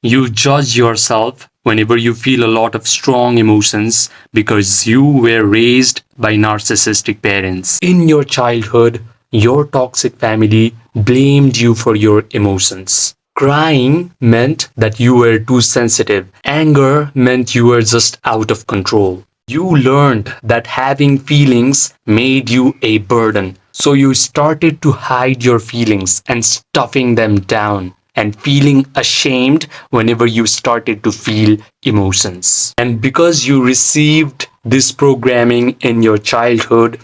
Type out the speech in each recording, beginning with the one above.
You judge yourself whenever you feel a lot of strong emotions because you were raised by narcissistic parents. In your childhood, your toxic family blamed you for your emotions. Crying meant that you were too sensitive. Anger meant you were just out of control. You learned that having feelings made you a burden. So you started to hide your feelings and stuffing them down and feeling ashamed whenever you started to feel emotions. And because you received this programming in your childhood,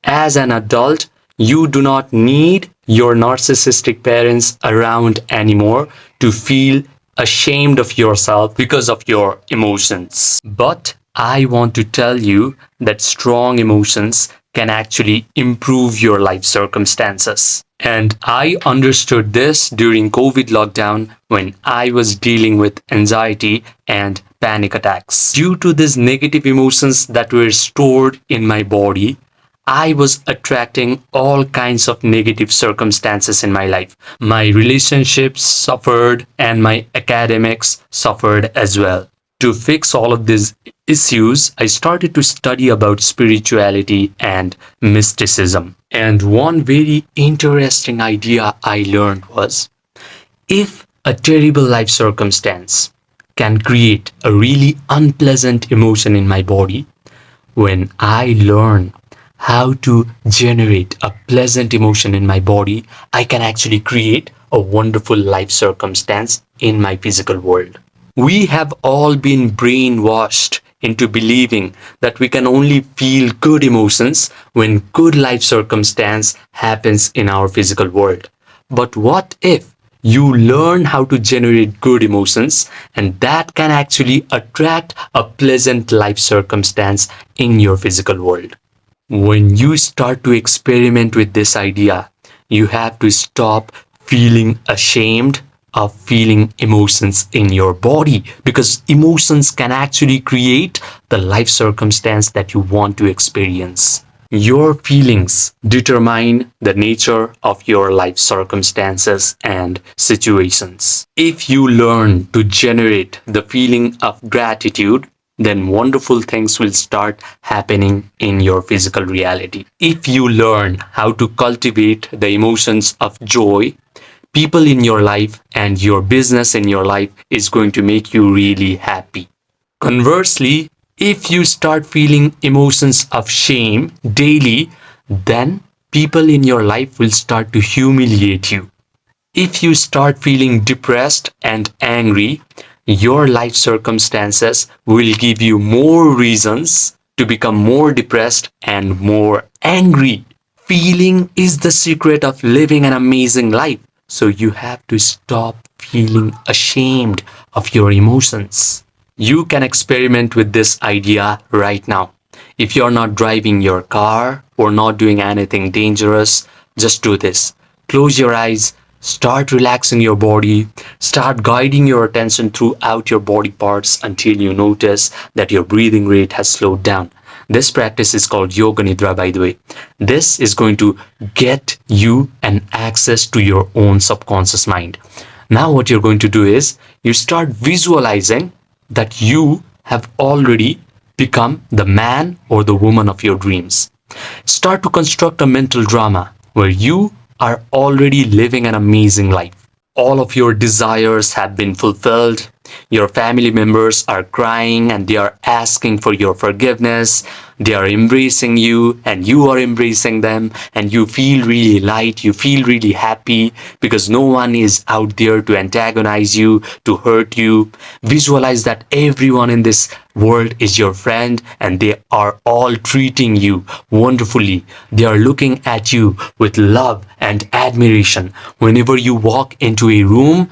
as an adult, you do not need your narcissistic parents around anymore to feel ashamed of yourself because of your emotions. But I want to tell you that strong emotions can actually improve your life circumstances. And I understood this during COVID lockdown when I was dealing with anxiety and panic attacks. Due to these negative emotions that were stored in my body, I was attracting all kinds of negative circumstances in my life. My relationships suffered and my academics suffered as well. To fix all of these issues, I started to study about spirituality and mysticism. And one very interesting idea I learned was, if a terrible life circumstance can create a really unpleasant emotion in my body, when I learn how to generate a pleasant emotion in my body, I can actually create a wonderful life circumstance in my physical world. We have all been brainwashed into believing that we can only feel good emotions when good life circumstance happens in our physical world. But what if you learn how to generate good emotions and that can actually attract a pleasant life circumstance in your physical world? When you start to experiment with this idea, you have to stop feeling ashamed of feeling emotions in your body, because emotions can actually create the life circumstance that you want to experience. Your feelings determine the nature of your life circumstances and situations. If you learn to generate the feeling of gratitude, then wonderful things will start happening in your physical reality. If you learn how to cultivate the emotions of joy, people in your life and your business in your life is going to make you really happy. Conversely, if you start feeling emotions of shame daily, then people in your life will start to humiliate you. If you start feeling depressed and angry, your life circumstances will give you more reasons to become more depressed and more angry. Feeling is the secret of living an amazing life. So you have to stop feeling ashamed of your emotions. You can experiment with this idea right now. If you're not driving your car or not doing anything dangerous, just do this. Close your eyes, start relaxing your body, start guiding your attention throughout your body parts until you notice that your breathing rate has slowed down. This practice is called Yoga Nidra, by the way. This is going to get you an access to your own subconscious mind. Now what you're going to do is you start visualizing that you have already become the man or the woman of your dreams. Start to construct a mental drama where you are already living an amazing life. All of your desires have been fulfilled. Your family members are crying and they are asking for your forgiveness. They are embracing you and you are embracing them, and you feel really light, you feel really happy because no one is out there to antagonize you, to hurt you. Visualize that everyone in this world is your friend and they are all treating you wonderfully. They are looking at you with love and admiration. Whenever you walk into a room,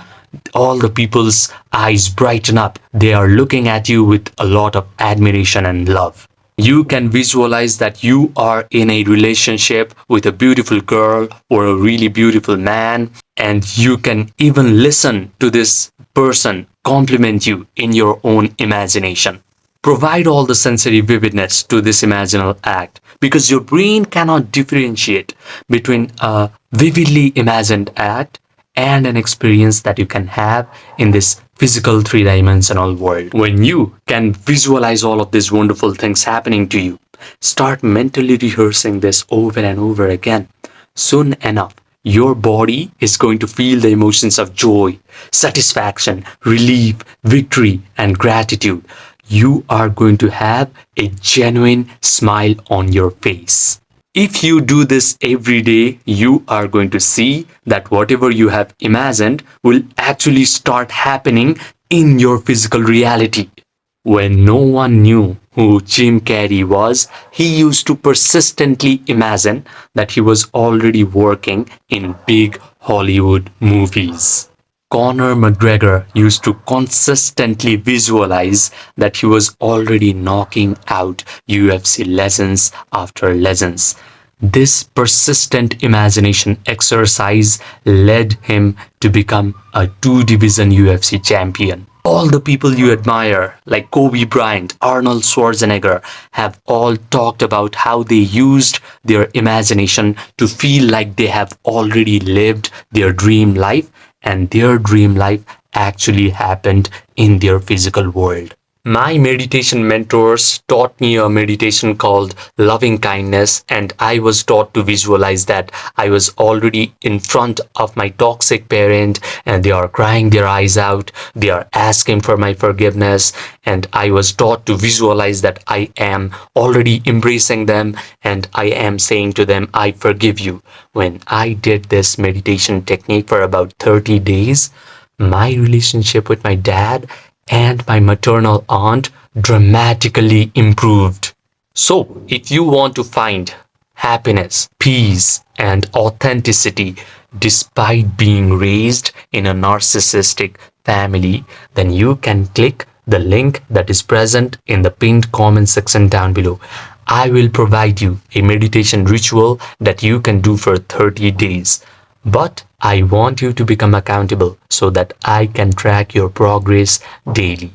all the people's eyes brighten up. They are looking at you with a lot of admiration and love. You can visualize that you are in a relationship with a beautiful girl or a really beautiful man, and you can even listen to this person compliment you in your own imagination. Provide all the sensory vividness to this imaginal act, because your brain cannot differentiate between a vividly imagined act and an experience that you can have in this physical three-dimensional world. When you can visualize all of these wonderful things happening to you, start mentally rehearsing this over and over again. Soon enough, your body is going to feel the emotions of joy, satisfaction, relief, victory, and gratitude. You are going to have a genuine smile on your face. If you do this every day, you are going to see that whatever you have imagined will actually start happening in your physical reality. When no one knew who Jim Carrey was, he used to persistently imagine that he was already working in big Hollywood movies. Conor McGregor used to consistently visualize that he was already knocking out UFC legends after legends. This persistent imagination exercise led him to become a two-division UFC champion. All the people you admire, like Kobe Bryant, Arnold Schwarzenegger, have all talked about how they used their imagination to feel like they have already lived their dream life, and their dream life actually happened in their physical world. My meditation mentors taught me a meditation called loving kindness, and I was taught to visualize that I was already in front of my toxic parent and they are crying their eyes out, they are asking for my forgiveness, and I was taught to visualize that I am already embracing them and I am saying to them, I forgive you. When I did this meditation technique for about 30 days, my relationship with my dad and my maternal aunt dramatically improved. So, if you want to find happiness, peace, and authenticity despite being raised in a narcissistic family, then you can click the link that is present in the pinned comment section down below. I will provide you a meditation ritual that you can do for 30 days. But I want you to become accountable so that I can track your progress daily.